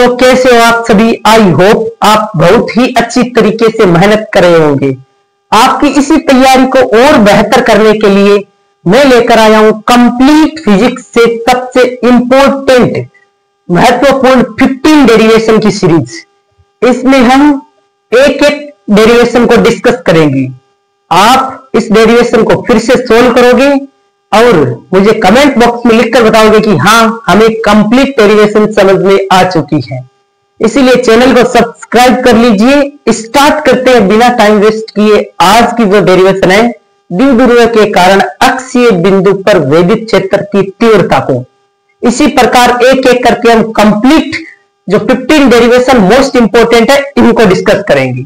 तो कैसे हो आप सभी। आई होप आप बहुत ही अच्छी तरीके से मेहनत कर रहे होंगे। आपकी इसी तैयारी को और बेहतर करने के लिए मैं लेकर आया हूं कंप्लीट फिजिक्स से सबसे इंपॉर्टेंट महत्वपूर्ण 15 डेरिवेशन की सीरीज। इसमें हम एक एक डेरिवेशन को डिस्कस करेंगे। आप इस डेरिवेशन को फिर से सोल्व करोगे और मुझे कमेंट बॉक्स में लिखकर बताओगे कि हाँ हमें कंप्लीट डेरिवेशन समझ में आ चुकी है। इसीलिए चैनल को सब्सक्राइब कर लीजिए। स्टार्ट करते हैं बिना टाइम वेस्ट किए। आज की जो डेरिवेशन है, द्विध्रुव के कारण अक्षीय बिंदु पर विद्युत क्षेत्र की तीव्रता को। इसी प्रकार एक एक करके हम कंप्लीट जो 15 डेरिवेशन मोस्ट इंपोर्टेंट है इनको डिस्कस करेंगे।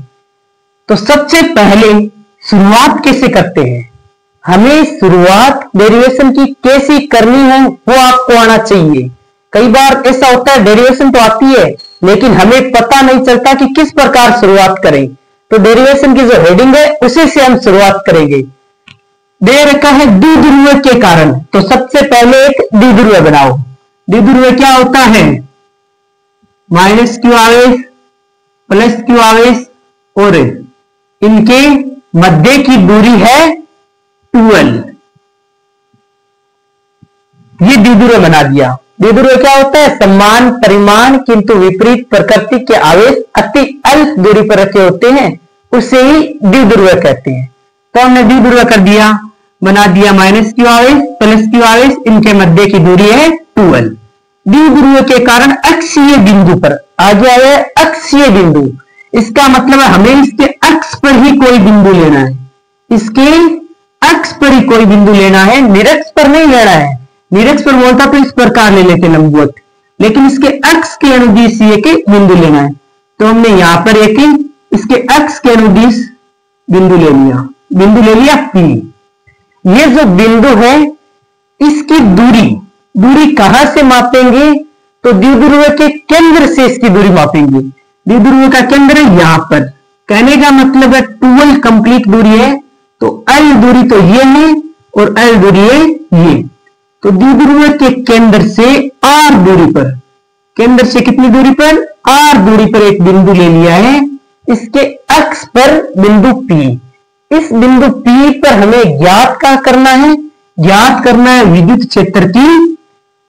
तो सबसे पहले शुरुआत कैसे करते हैं, हमें शुरुआत डेरिवेशन की कैसी करनी है वो आपको आना चाहिए। कई बार ऐसा होता है डेरिवेशन तो आती है लेकिन हमें पता नहीं चलता कि किस प्रकार शुरुआत करें। तो डेरिवेशन की जो हेडिंग है उसी से हम शुरुआत करेंगे। दे रखा है द्विध्रुव के कारण, तो सबसे पहले एक द्विध्रुव बनाओ। द्विध्रुव क्या होता है, माइनस क्यू आवेश प्लस क्यू आवेश और इनके मध्य की दूरी है 12। ये द्विध्रुव बना दिया। द्विध्रुव क्या होता है, समान परिमाण किंतु विपरीत प्रकृति के आवेश अति अल्प दूरी पर रखे होते हैं, उसे ही द्विध्रुव कहते हैं। तो हमने द्विध्रुव कर दिया, बना दिया माइनस क्यू आवेश प्लस क्यू आवेश, इनके मध्य की दूरी है 12। द्विध्रुव के कारण अक्षीय बिंदु पर आ गया है अक्षीय बिंदु। इसका मतलब है हमें इसके अक्ष पर ही कोई बिंदु लेना है। इसके अक्ष पर ही कोई बिंदु लेना है, निरक्ष पर नहीं लेना है। निरक्ष पर बोलता तो इस प्रकार ले लेते लंबवत, लेकिन इसके अक्ष के अनुदिश एक बिंदु लेना है। तो हमने यहां पर एक इसके अक्ष के अनुदिश बिंदु ले लिया, बिंदु ले लिया P। ये जो बिंदु है इसकी दूरी कहां से मापेंगे, तो द्विध्रुव के केंद्र से इसकी दूरी मापेंगे। द्विध्रुव का केंद्र है यहां पर, कहने का मतलब है 12 कंप्लीट दूरी है। तो L दूरी तो ये है और L दूरी है ये। तो द्विध्रुव के केंद्र से R दूरी पर, केंद्र से कितनी दूरी पर, R दूरी पर एक बिंदु ले लिया है। इसके अक्ष पर बिंदु P। इस बिंदु P पर हमें ज्ञात क्या करना है, ज्ञात करना है विद्युत क्षेत्र की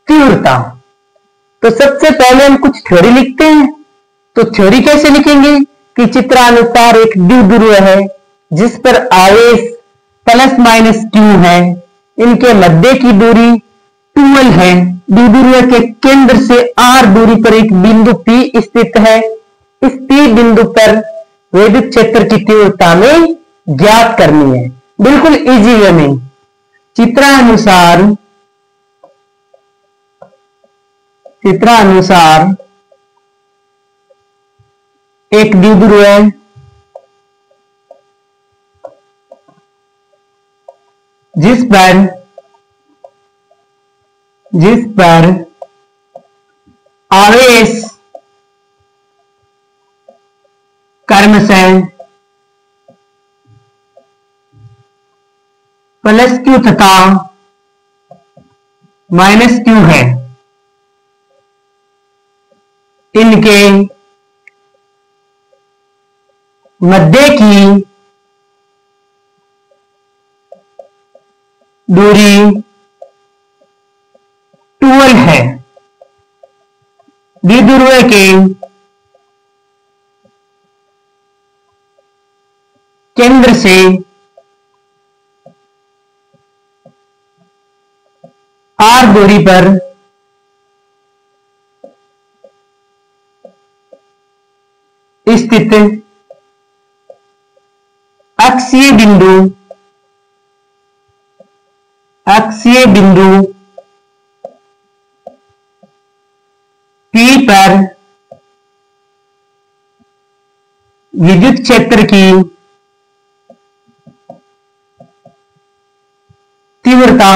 तीव्रता। तो सबसे पहले हम कुछ थ्योरी लिखते हैं। तो थ्योरी कैसे लिखेंगे कि चित्रानुसार एक द्विध्रुव है जिस पर आवेश प्लस माइनस क्यू है, इनके मध्य की दूरी 12 है। द्विध्रुव के केंद्र से R दूरी पर एक बिंदु P स्थित है। इस P बिंदु पर विद्युत क्षेत्र की तीव्रता में ज्ञात करनी है, बिल्कुल इजी वे में। चित्रानुसार एक द्विध्रुव है जिस पर आवेश क्रमशः प्लस क्यू तथा माइनस क्यू है। इनके मध्य की दूरी 12 है। द्विध्रुव के केंद्र से R दूरी पर स्थित अक्षीय बिंदु P पर विद्युत क्षेत्र की तीव्रता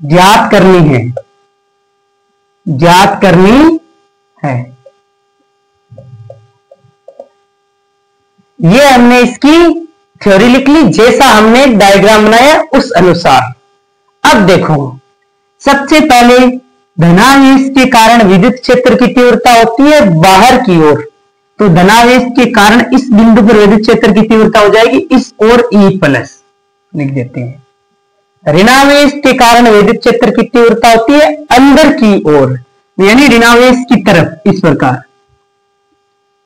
ज्ञात करनी है। ये हमने इसकी थ्योरी लिख ली, जैसा हमने डायग्राम बनाया उस अनुसार। अब देखो, सबसे पहले धनावेश के कारण विद्युत क्षेत्र की तीव्रता होती है बाहर की ओर, तो धनावेश के कारण इस बिंदु पर विद्युत क्षेत्र की तीव्रता हो जाएगी इस ओर E प्लस लिख देते हैं। ऋणावेश के कारण विद्युत क्षेत्र की तीव्रता होती है अंदर की ओर, यानी ऋणावेश की तरफ, इस प्रकार।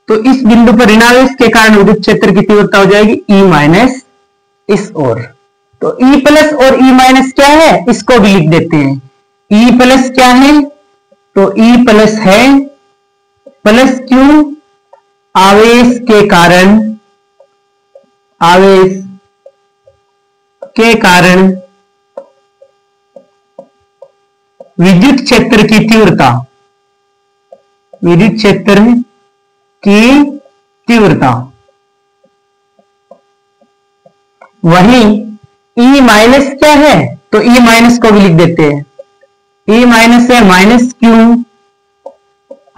तो इस बिंदु पर ऋणावेश के कारण विद्युत क्षेत्र की तीव्रता हो जाएगी E माइनस इस ओर। तो E प्लस और E माइनस क्या है, इसको भी लिख देते हैं। E प्लस क्या है, तो E प्लस है प्लस क्यू आवेश के कारण विद्युत क्षेत्र की तीव्रता, विद्युत क्षेत्र की तीव्रता। वहीं E माइनस क्या है, तो E माइनस को भी लिख देते हैं। E माइनस है माइनस क्यू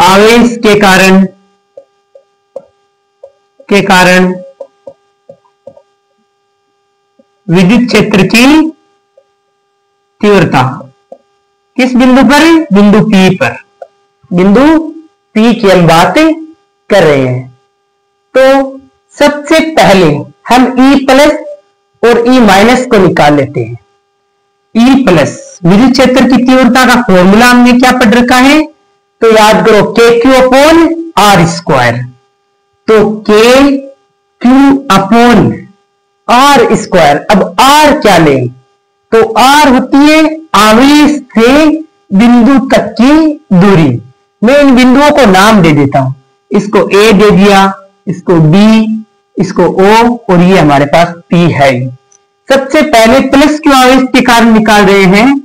आवेश के कारण विद्युत क्षेत्र की तीव्रता। किस बिंदु पर, बिंदु P पर, बिंदु P की हम बात कर रहे हैं। तो सबसे पहले हम E प्लस और E माइनस को निकाल लेते हैं। E प्लस विद्युत क्षेत्र की तीव्रता का फॉर्मूला हमने क्या पढ़ रखा है, तो याद करो KQ अपॉन R स्क्वायर। तो KQ अपॉन R स्क्वायर। अब R क्या लें, तो R होती है आवेश से बिंदु तक की दूरी। मैं इन बिंदुओं को नाम दे देता हूं, इसको A दे दिया, इसको B, इसको O, और ये हमारे पास P है। सबसे पहले प्लस क्यू आवेश के कारण निकाल रहे हैं,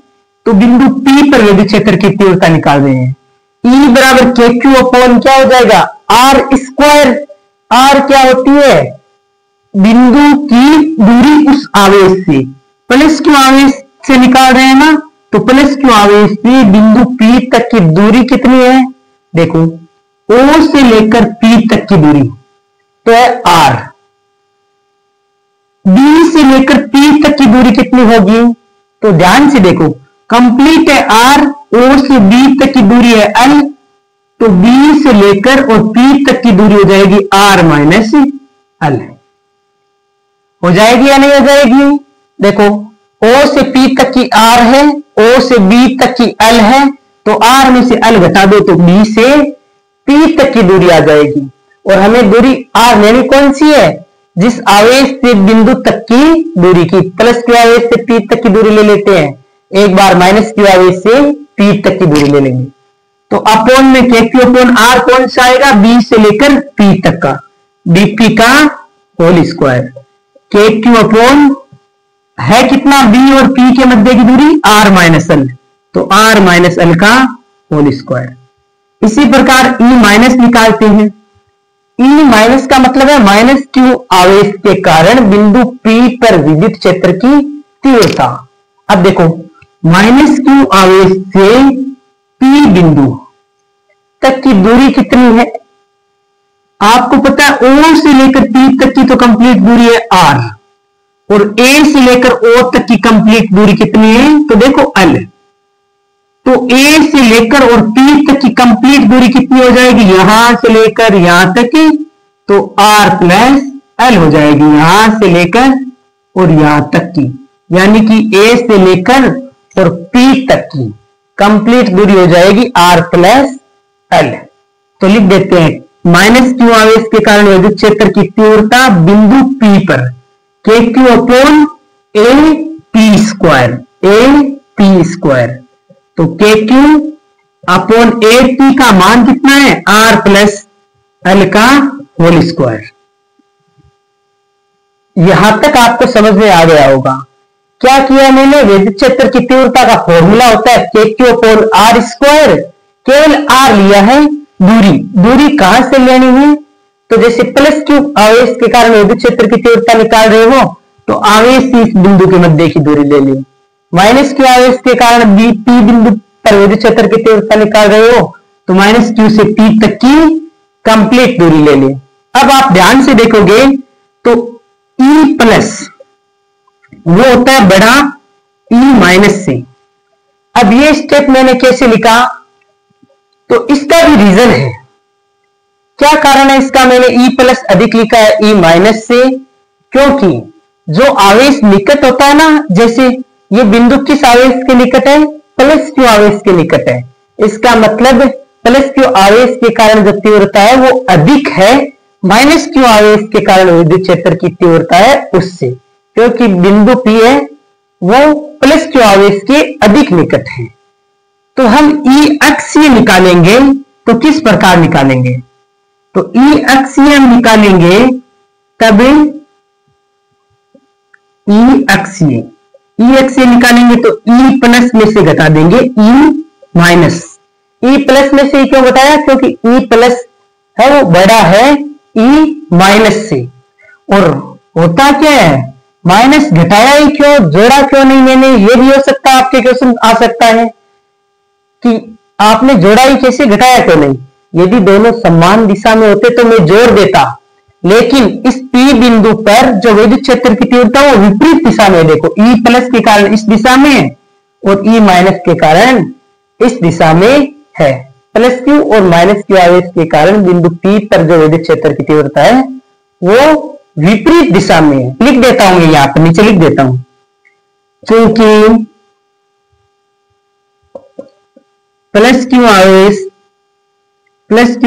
तो बिंदु P पर विद्युत क्षेत्र की तीव्रता निकाल रहे हैं। E बराबर KQ अपॉन क्या हो जाएगा, R स्क्वायर। R क्या होती है, बिंदु की दूरी उस आवेश से। प्लस क्यू आवेश से निकाल रहे हैं ना, तो प्लस क्यू आवेश से बिंदु P तक की दूरी कितनी है, देखो O से लेकर P तक की दूरी तो है R। B से लेकर P तक की दूरी कितनी होगी, तो ध्यान से देखो, कंप्लीट है R, O से B तक की दूरी है L, तो B से लेकर और P तक की दूरी हो जाएगी R माइनस L। हो जाएगी या नहीं हो जाएगी, देखो O से P तक की R है, O से B तक की L है, तो R में से L घटा दो तो B से P तक की दूरी आ जाएगी। और हमें दूरी R लेनी कौन सी है, जिस आवेश से बिंदु तक की दूरी की। प्लस क्यू आवेश से P तक की दूरी ले लेते हैं, एक बार माइनस क्यू आवेश से P तक की दूरी ले लेंगे। तो अपॉन में KQ अपॉन R कौन सा आएगा, B से लेकर P तक का, dP का होल स्क्वायर। KQ अपॉन है कितना, B और P के मध्य की दूरी R माइनस L, तो R माइनस L का होल स्क्वायर। इसी प्रकार E माइनस निकालते हैं। E माइनस का मतलब है माइनस क्यू आवेश के कारण बिंदु P पर विद्युत क्षेत्र की तीव्रता। अब देखो माइनस क्यू आवेश से P बिंदु तक की दूरी कितनी है, आपको पता है O से लेकर P तक की तो कंप्लीट दूरी है R, और A से लेकर O तक की कंप्लीट दूरी कितनी है, तो देखो L। तो A से लेकर और P तक की कंप्लीट दूरी कितनी हो जाएगी, यहां से लेकर यहां तक की, तो R प्लस L हो जाएगी, यहां से लेकर और यहां तक की, यानी कि A से लेकर और P तक की कंप्लीट दूरी हो जाएगी R प्लस L। तो लिख देते हैं माइनस क्यू आवेश के कारण विद्युत क्षेत्र की तीव्रता बिंदु P पर KQ upon AP square, AP square. तो KQ अपॉन AP का मान कितना है, R प्लस L का होल स्क्वायर। यहां तक आपको समझ में आ गया होगा। क्या किया मैंने, विद्युत क्षेत्र की तीव्रता का फॉर्मूला होता है KQ अपॉन R स्क्वायर, केवल R लिया है, दूरी कहां से लेनी है, तो जैसे प्लस क्यू आवेश के कारण विद्युत क्षेत्र की तीव्रता निकाल रहे हो, तो आवेश से इस बिंदु के मध्य की दूरी ले ली। माइनस क्यू आवेश के कारण P बिंदु पर विद्युत क्षेत्र की तीव्रता निकाल रहे हो, तो माइनस क्यू से P तक की कंप्लीट दूरी ले ली। अब आप ध्यान से देखोगे तो E प्लस वो होता है बड़ा E माइनस से, अब ये स्टेप मैंने कैसे लिखा, तो इसका भी रीजन है। क्या कारण है इसका? मैंने E प्लस अधिक लिखा है E माइनस से, क्योंकि जो आवेश निकट होता है ना, जैसे ये बिंदु किस आवेश के निकट है? प्लस क्यू आवेश के निकट है। इसका मतलब प्लस क्यू आवेश के कारण जो तीव्रता है वो अधिक है माइनस क्यू आवेश के कारण विद्युत क्षेत्र की तीव्रता है उससे, क्योंकि बिंदु P है वो प्लस क्यू आवेश के अधिक निकट है। तो हम E अक्षीय निकालेंगे, तो किस प्रकार निकालेंगे? तो E अक्षीय हम निकालेंगे तब E अक्षीय निकालेंगे तो E प्लस में से घटा देंगे E माइनस। E प्लस में से क्यों घटाया? क्योंकि E प्लस है वो बड़ा है E माइनस से। और होता क्या है, माइनस घटाया ही क्यों, जोड़ा क्यों नहीं मैंने? ये भी हो सकता है, आपके क्वेश्चन आ सकता है कि आपने जोड़ा ही कैसे, घटाया क्यों नहीं? यदि दोनों समान दिशा में होते तो मैं जोड़ देता, लेकिन इस P बिंदु पर जो विद्युत क्षेत्र की तीव्रता वो विपरीत दिशा में, देखो E प्लस के कारण इस दिशा में है और E माइनस के कारण इस दिशा में है। प्लस क्यू और माइनस क्यू आवेश के कारण बिंदु P पर जो विद्युत क्षेत्र की तीव्रता है वो विपरीत दिशा में है। लिख देता हूं, यहां पर नीचे लिख देता हूं, क्योंकि प्लस क्यू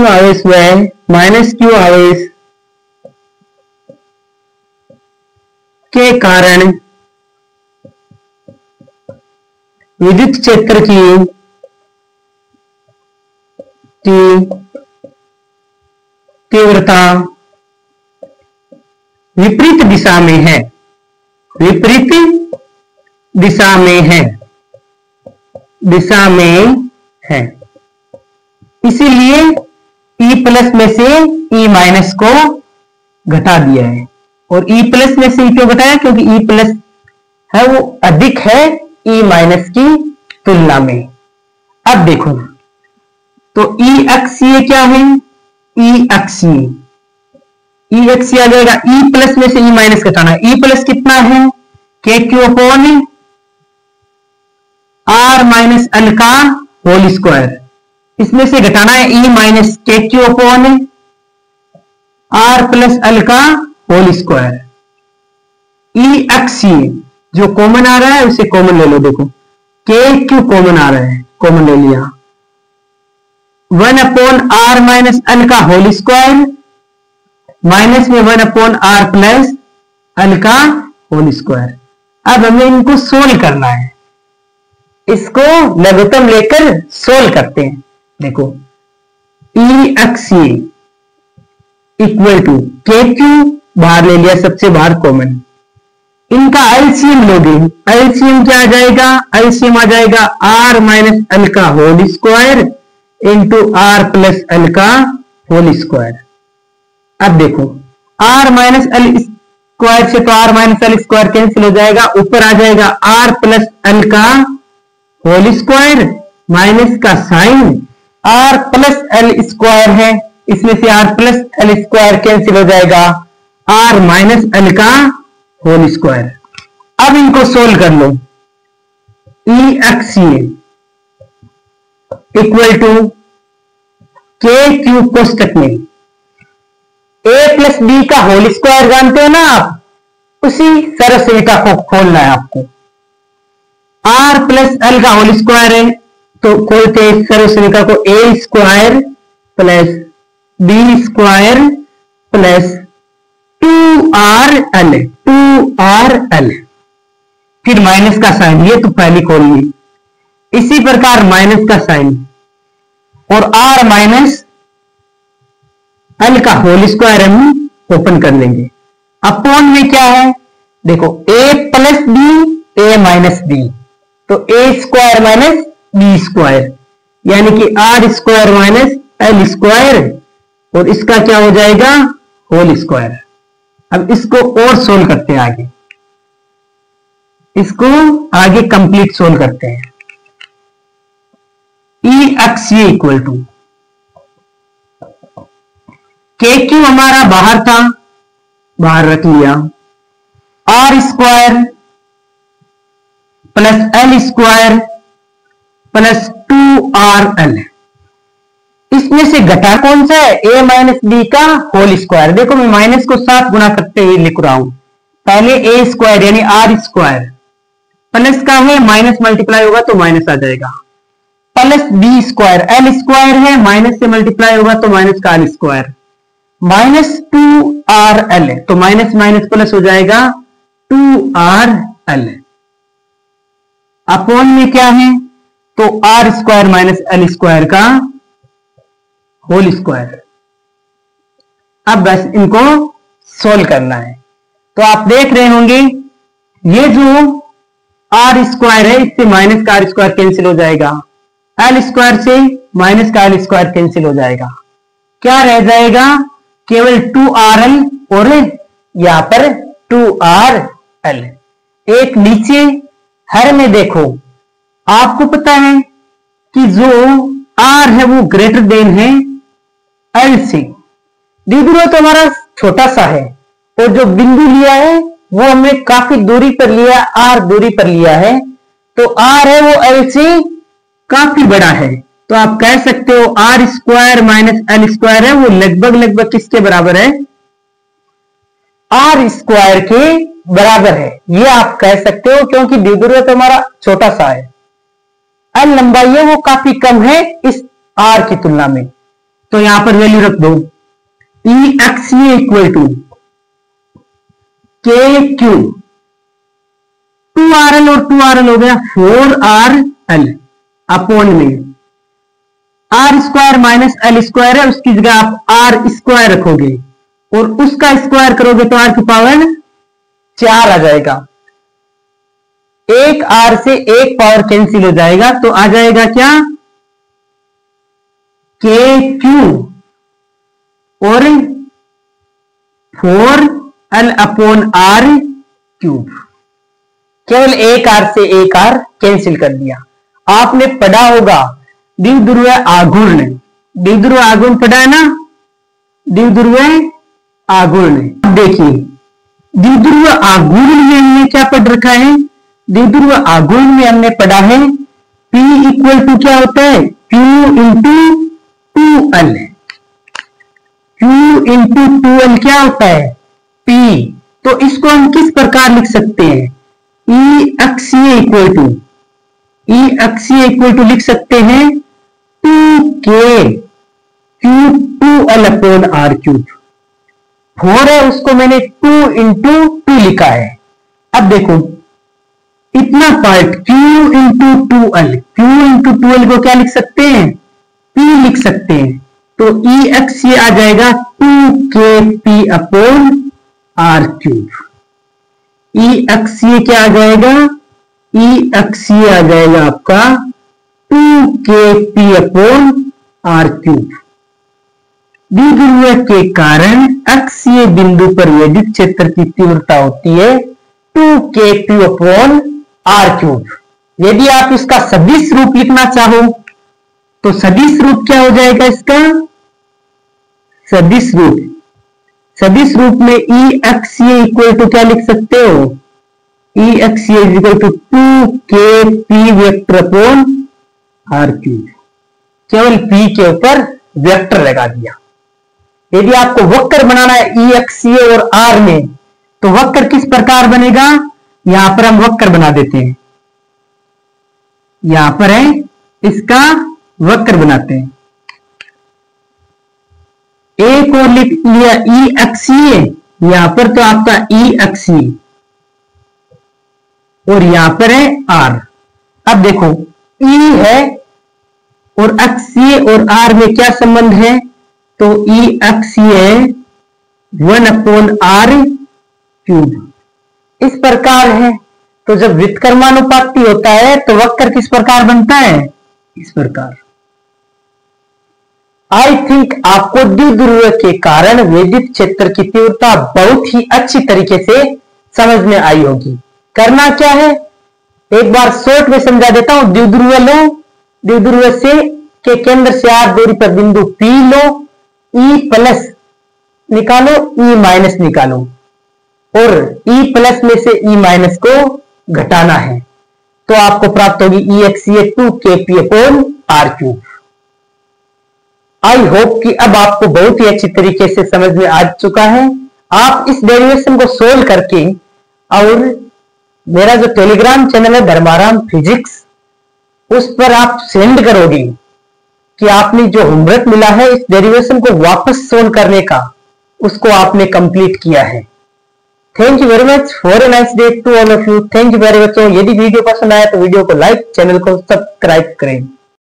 आवेश व माइनस क्यू आवेश के कारण विद्युत क्षेत्र की तीव्रता विपरीत दिशा में है, इसीलिए E प्लस में से E माइनस को घटा दिया है। और E प्लस में से क्यों घटाया? क्योंकि E प्लस है वो अधिक है E माइनस की तुलना में। अब देखो तो E अक्षीय क्या है? E अक्षीय आ जाएगा, E प्लस में से E माइनस घटाना है। E प्लस कितना है? KQ upon R minus L का होल स्क्वायर। इसमें से घटाना है E minus KQ upon R plus L का होल स्क्वायर। E अक्षीय जो कॉमन आ रहा है उसे कॉमन ले लो, देखो KQ कॉमन आ रहा है, कॉमन ले लिया। 1 अपॉन R माइनस L का होल स्क्वायर माइनस में 1 अपॉन R प्लस L का होल स्क्वायर। अब हमें इनको सोल्व करना है, इसको लघुत्तम लेकर सोल्व करते हैं। देखो E अक्षीय इक्वल टू KQ बाहर ले लिया, सबसे बाहर कॉमन, इनका एलसीएम लोगे, एलसीएम क्या आ जाएगा? एलसीएम आ जाएगा R माइनस L का whole square into R plus L का होल स्क्वायर। अब देखो R माइनस L स्क्वायर से तो R minus L square cancel हो जाएगा, ऊपर आ जाएगा R प्लस L का होल स्क्वायर माइनस का sign R plus L square है, इसमें से R plus L square cancel हो जाएगा, R माइनस L का होल स्क्वायर। अब इनको सोल्व कर लो। E अक्षीय इक्वल टू KQ कोष्टक में A प्लस B का होल स्क्वायर जानते हो ना आप, उसी सरस रेखा को खोलना है आपको। R प्लस L का होल स्क्वायर है तो खोलते हैं सरस रेखा को, A square plus B square plus 2RL, फिर माइनस का साइन, ये तो पहले खोल ली। इसी प्रकार माइनस का साइन और R माइनस L का होल स्क्वायर हम ओपन कर लेंगे। अपॉन में क्या है? देखो A plus B, A minus B, तो A square minus B square, यानी कि R square minus L square, और इसका क्या हो जाएगा? Whole square. अब इसको और सोल्व करते हैं आगे, इसको आगे कंप्लीट सोल्व करते हैं। E अक्षीय इक्वल टू KQ हमारा बाहर था, बाहर रख लिया, R square plus L square plus 2RL। इसमें से घटा कौन सा है? a माइनस बी का होल स्क्वायर। देखो मैं माइनस को साथ गुना करते हुए लिख रहा हूं। पहले a स्क्वायर यानी r स्क्वायर प्लस का है, माइनस मल्टीप्लाई होगा तो माइनस आ जाएगा, plus B square, l square है, माइनस से मल्टीप्लाई होगा तो माइनस का r स्क्वायर, माइनस 2RL है तो माइनस माइनस प्लस हो जाएगा 2RL। अपॉन में क्या है? तो r square minus l square का होल स्क्वायर। अब बस इनको सोल्व करना है। तो आप देख रहे होंगे ये जो r स्क्वायर है इससे माइनस का r स्क्वायर कैंसिल हो जाएगा, l स्क्वायर से माइनस का l स्क्वायर कैंसिल हो जाएगा, क्या रह जाएगा? केवल 2RL और यहां पर 2RL। एक नीचे हर में देखो, आपको पता है कि जो r है वो ग्रेटर देन है l से। द्विध्रुव तो हमारा छोटा सा है और जो बिंदु लिया है वो हमने काफी दूरी पर लिया, r दूरी पर लिया है, तो r है वो l से काफी बड़ा है। तो आप कह सकते हो r square minus l square है वो लगभग लगभग किसके बराबर है? r स्क्वायर के बराबर है, ये आप कह सकते हो, क्योंकि द्विध्रुव तो हमारा छोटा सा है, l लंबाई है वो काफी कम है इस r की तुलना में। तो यहां पर वैल्यू रख दो, EXA equal to KQ, 2RL और 2RL हो गया 4RL अपॉन में r square minus l square है, उसकी जगह आप r स्क्वायर रखोगे और उसका स्क्वायर करोगे तो r की पावर 4 आ जाएगा। एक r से एक पावर कैंसिल हो जाएगा तो आ जाएगा क्या? KQ और 4L अपॉन r क्यूब। केवल एक r से एक r कैंसिल कर दिया। आपने पढ़ा होगा द्विध्रुव आघूर्ण, द्विध्रुव आघूर्ण पढ़ा है ना, द्विध्रुव आघूर्ण। अब देखिए द्विध्रुव आघूर्ण में हमने क्या पढ़ रखा है? द्विध्रुव आघूर्ण में हमने पढ़ा है P इक्वल टू क्या होता है? Q into 2L। Q into 2L क्या होता है? P। तो इसको हम किस प्रकार लिख सकते हैं? E अक्षीय इक्वल टू लिख सकते हैं 2K cube 2L upon R cube. 4 है उसको मैंने 2 इंटू 2 लिखा है। अब देखो इतना part Q into 2L, Q into 2L को क्या लिख सकते हैं? P लिख सकते हैं। तो E अक्षीय आ जाएगा 2KP upon R cube. E अक्षीय क्या आ जाएगा? E अक्षीय आ जाएगा आपका 2KP अपॉन R क्यूब। द्विध्रुव के कारण अक्षीय बिंदु पर वैद्युत क्षेत्र की तीव्रता होती है 2KP अपॉन R क्यूब। यदि आप इसका सदिश रूप लिखना चाहो तो सदिश रूप क्या हो जाएगा इसका? सदिश रूप में E अक्षीय इक्वल टू क्या लिख सकते हो? E अक्षीय equal to 2KP vector upon R cube. केवल P के ऊपर वेक्टर लगा दिया। यदि आपको वक्र बनाना है E अक्षीय और R में तो वक्र किस प्रकार बनेगा? यहां पर हम वक्र बना देते हैं, यहां पर है इसका वक्र बनाते हैं। एक और लिख लिया E अक्षीय, यहां पर तो आपका E अक्षीय और यहां पर है R। अब देखो E है और अक्षीय और R में क्या संबंध है? तो E अक्षीय है 1 अपॉन R क्यूब। इस प्रकार है। तो जब व्युत्क्रमानुपाती होता है तो वक्र किस प्रकार बनता है? इस प्रकार। आई थिंक आपको द्विध्रुव के कारण वैद्युत क्षेत्र की तीव्रता बहुत ही अच्छी तरीके से समझ में आई होगी। करना क्या है, एक बार शॉर्ट में समझा देता हूं। द्विध्रुव लो, द्विध्रुव से के केंद्र से r दूरी पर बिंदु P लो, E प्लस निकालो, E माइनस निकालो और E प्लस में से E माइनस को घटाना है। तो आपको प्राप्त होगी EXA2KP/R3। आई होप कि अब आपको बहुत ही अच्छी तरीके से समझ में आ चुका है। आप इस डेरिवेशन को सोल्व करके और मेरा जो टेलीग्राम चैनल है धर्माराम फिजिक्स, उस पर आप सेंड करोगे कि आपने जो होमवर्क मिला है इस डेरिवेशन को वापस सोल्व करने का, उसको आपने कंप्लीट किया है। Thank you very much, for a nice day to all of you. Thank you very much. यदि वीडियो पसंद आया तो वीडियो को लाइक, चैनल को सब्सक्राइब करें।